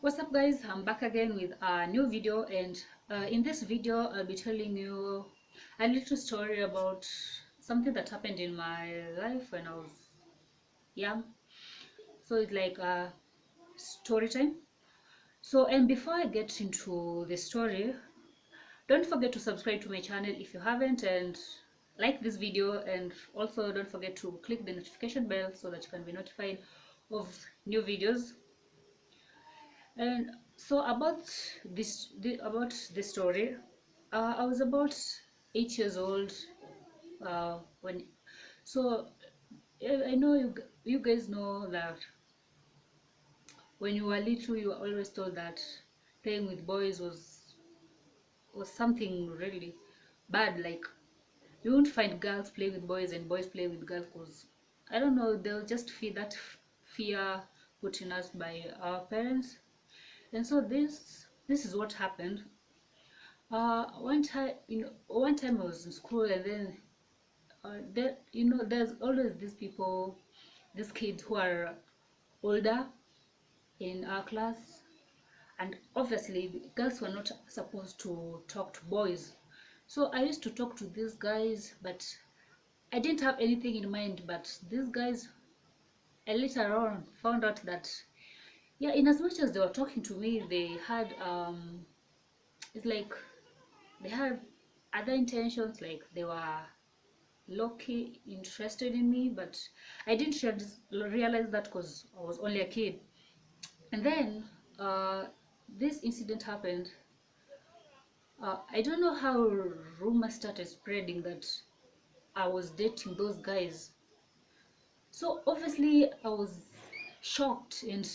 What's up guys, I'm back again with a new video, and in this video I'll be telling you a little story about something that happened in my life when I was young. So it's like a story time. So, and before I get into the story, don't forget to subscribe to my channel if you haven't, and like this video, and also don't forget to click the notification bell so that you can be notified of new videos. And so about about this story, I was about 8 years old when. So I know you guys know that when you were little, you were always told that playing with boys was something really bad. Like you won't find girls playing with boys and boys playing with girls, because I don't know, they'll just feel that fear put in us by our parents. And so this is what happened. One time I was in school, and then there's always these people, these kids who are older in our class, and obviously girls were not supposed to talk to boys. So I used to talk to these guys, but I didn't have anything in mind. But these guys, I later on found out that, yeah, in as much as they were talking to me, they had it's like they had other intentions. Like they were low-key interested in me, but I didn't realize that because I was only a kid. And then this incident happened. I don't know how rumors started spreading that I was dating those guys. So obviously I was shocked and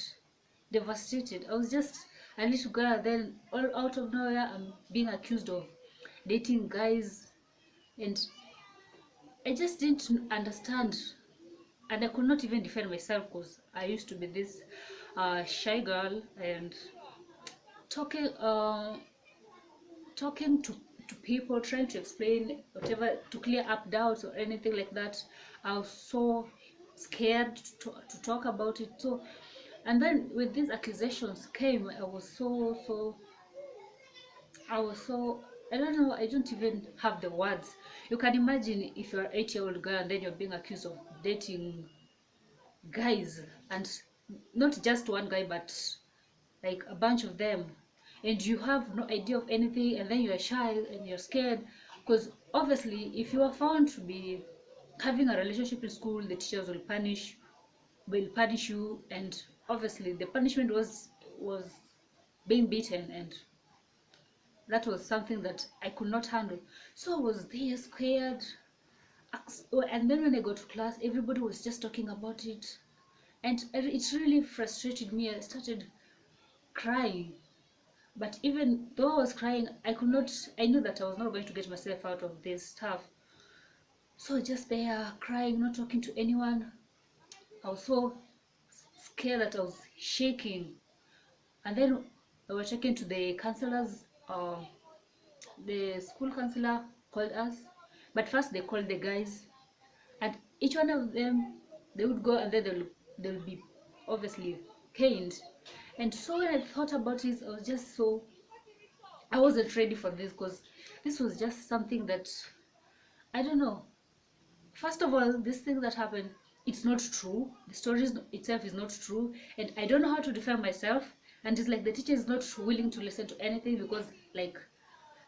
devastated. I was just a little girl, then all out of nowhere I'm being accused of dating guys, and I just didn't understand, and I could not even defend myself because I used to be this shy girl, and talking uh, talking to people, trying to explain whatever to clear up doubts or anything like that. I was so scared to talk about it. So, and then with these accusations came, I was so, I don't know, I don't even have the words. You can imagine if you're an 8-year-old girl and then you're being accused of dating guys, and not just one guy but like a bunch of them, and you have no idea of anything, and then you're shy and you're scared, because obviously if you are found to be having a relationship in school, the teachers will punish you, and obviously the punishment was being beaten, and that was something that I could not handle. So I was there scared. And then when I got to class, everybody was just talking about it, and it really frustrated me. I started crying, but even though I was crying, I knew that I was not going to get myself out of this stuff. So just there crying, not talking to anyone. I was so scared that I was shaking. And then I was talking to the counselors. The school counselor called us, but first they called the guys, and each one of them, they would go and then they'll be obviously caned. And so when I thought about it, I wasn't ready for this, because this was just something that, I don't know. First of all, this thing that happened, it's not true. The story itself is not true, and I don't know how to defend myself. And it's like the teacher is not willing to listen to anything, because like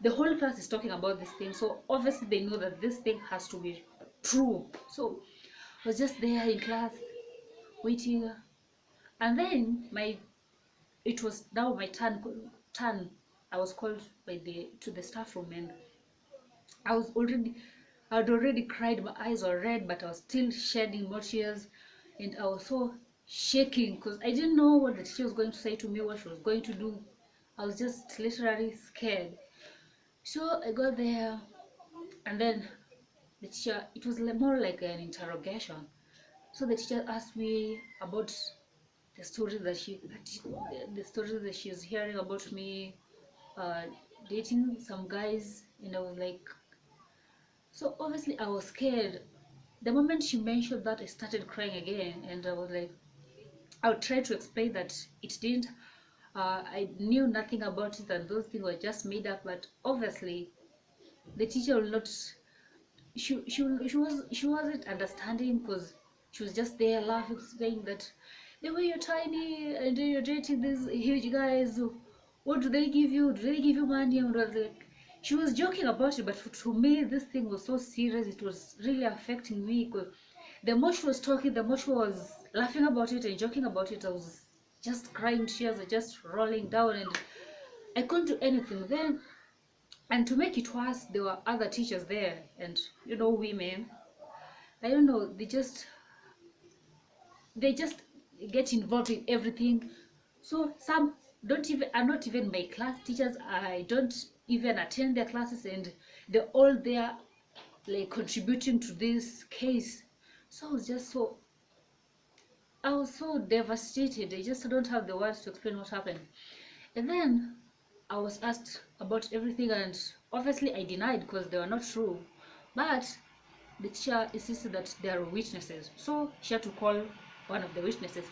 the whole class is talking about this thing, so obviously they know that this thing has to be true. So I was just there in class waiting, and then my it was now my turn. I was called by the to the staff room, and I was already I had already cried, my eyes were red, but I was still shedding more tears, and I was so shaking because I didn't know what the teacher was going to say to me, what she was going to do. I was just literally scared. So I got there, and then the teacher, it was more like an interrogation. So the teacher asked me about the stories the stories that she's hearing about me uh, dating some guys, and I was like, so obviously I was scared. The moment she mentioned that, I started crying again, and I was like, I would try to explain that it didn't I knew nothing about it and those things were just made up. But obviously the teacher will not, she wasn't understanding, because she was just there laughing, saying that the way you're tiny and you're dating these huge guys, what do they give you? Do they give you money? And I was like, she was joking about it, but to me this thing was so serious. It was really affecting me, because the more she was talking, the more she was laughing about it and joking about it. I was just crying, tears were just rolling down, and I couldn't do anything then. And to make it worse, there were other teachers there, and women, I don't know, they just get involved in everything. So some don't even are not even my class teachers. I don't even attend their classes, and they're all there, like, contributing to this case. So I was so devastated. I just don't have the words to explain what happened. And then I was asked about everything, and obviously I denied because they were not true. But the teacher insisted that there are witnesses, so she had to call one of the witnesses.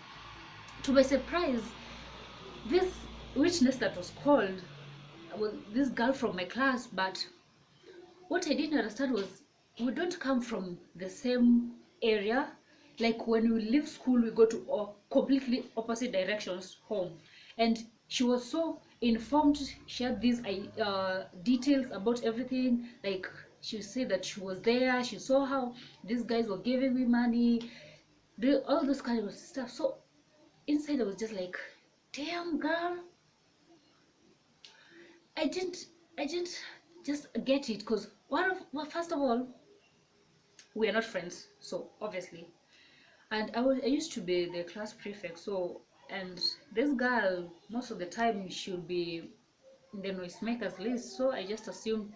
To my surprise, this witness that was called was this girl from my class. But what I didn't understand was, we don't come from the same area. Like, when we leave school, we go to completely opposite directions home. And she was so informed. She had these details about everything. Like, she said that she was there, she saw how these guys were giving me money, all this kind of stuff. So inside I was just like, damn, girl. I didn't i didn't just get it, because well, first of all, we are not friends, so obviously. And I used to be the class prefect, so, and this girl, most of the time she'll be in the noisemakers list, so I just assumed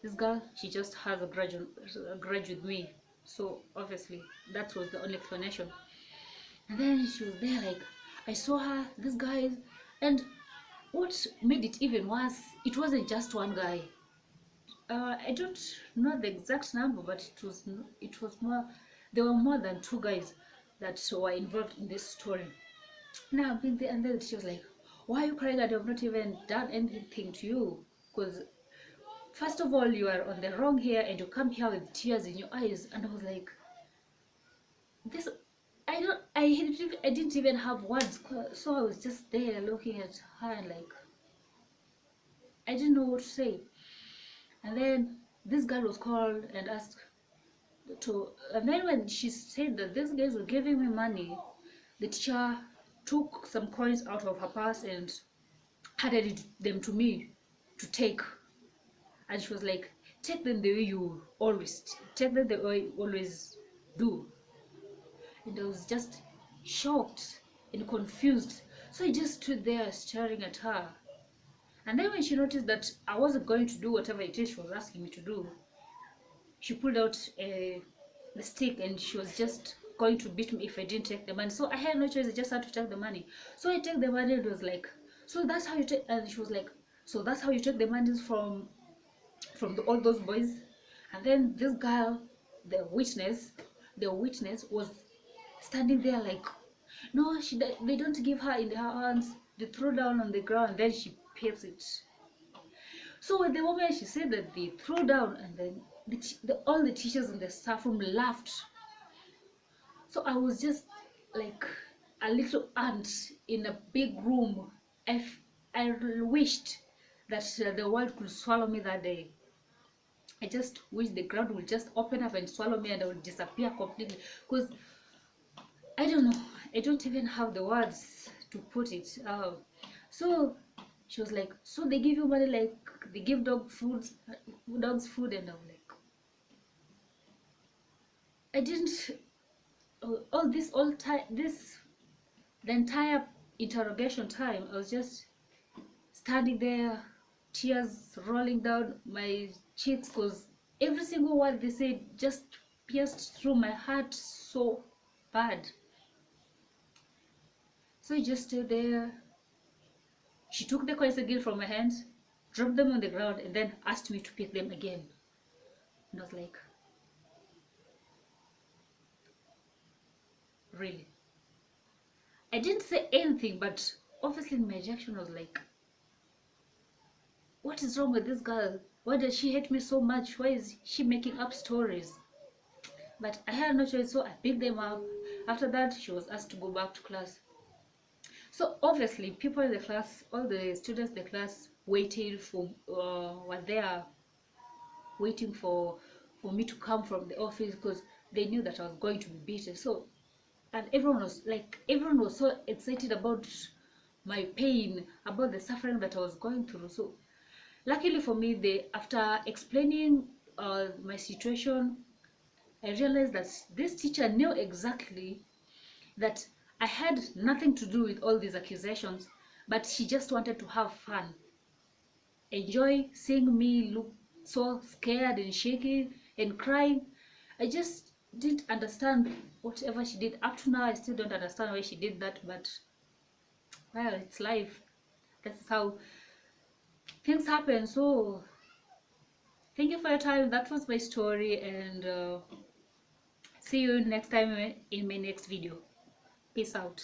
this girl, she just has a grudge with me. So obviously that was the only explanation. And then she was there, like, I saw her, this guy. And what made it even worse, it wasn't just one guy. I don't know the exact number, but it was more. There were more than two guys that were involved in this story. Now, and then she was like, "Why are you crying? I have not even done anything to you. Because first of all, you are on the wrong here, and you come here with tears in your eyes." And I was like, "This, I don't. I didn't even have words, so I was just there looking at her, and, like, I didn't know what to say." And then this girl was called and asked to, and then when she said that these guys were giving me money, the teacher took some coins out of her purse and handed them to me to take. And she was like, take them the way you always take them, the way you always do. And I was just shocked and confused, so I just stood there staring at her. And then when she noticed that I wasn't going to do whatever it is she was asking me to do, she pulled out the stick, and she was just going to beat me if I didn't take the money. So I had no choice, I just had to take the money. So I take the money, and it was like, so that's how you take, and she was like, so that's how you take the money from all those boys. And then this girl, the witness was standing there like, no, they don't give her in her hands, they throw down on the ground, and then she pays it. So at the moment she said that they threw down, and then all the teachers in the staff room laughed. So I was just like a little ant in a big room. I wished that the world could swallow me that day. I just wish the ground would just open up and swallow me, and I would disappear completely. Because I don't know, I don't even have the words to put it out. So she was like, so they give you money, like they give dogs food, and I'm like, I didn't. All time, the entire interrogation time, I was just standing there, tears rolling down my cheeks, because every single word they said just pierced through my heart so bad. So I just stayed there. She took the coins again from my hands, dropped them on the ground, and then asked me to pick them again. And I was like, really? I didn't say anything, but obviously my reaction was like, what is wrong with this girl? Why does she hate me so much? Why is she making up stories? But I had no choice, so I picked them up. After that, she was asked to go back to class. So obviously, people in the class, all the students in the class, waited for were there waiting for me to come from the office because they knew that I was going to be beaten. So, and everyone was so excited about my pain, about the suffering that I was going through. So luckily for me, they after explaining my situation, I realized that this teacher knew exactly that I had nothing to do with all these accusations, but she just wanted to have fun, enjoy seeing me look so scared and shaky and crying. I just didn't understand whatever she did. Up to now, I still don't understand why she did that, but well, it's life. That's how things happen. So, thank you for your time. That was my story, and see you next time in my next video. Peace out.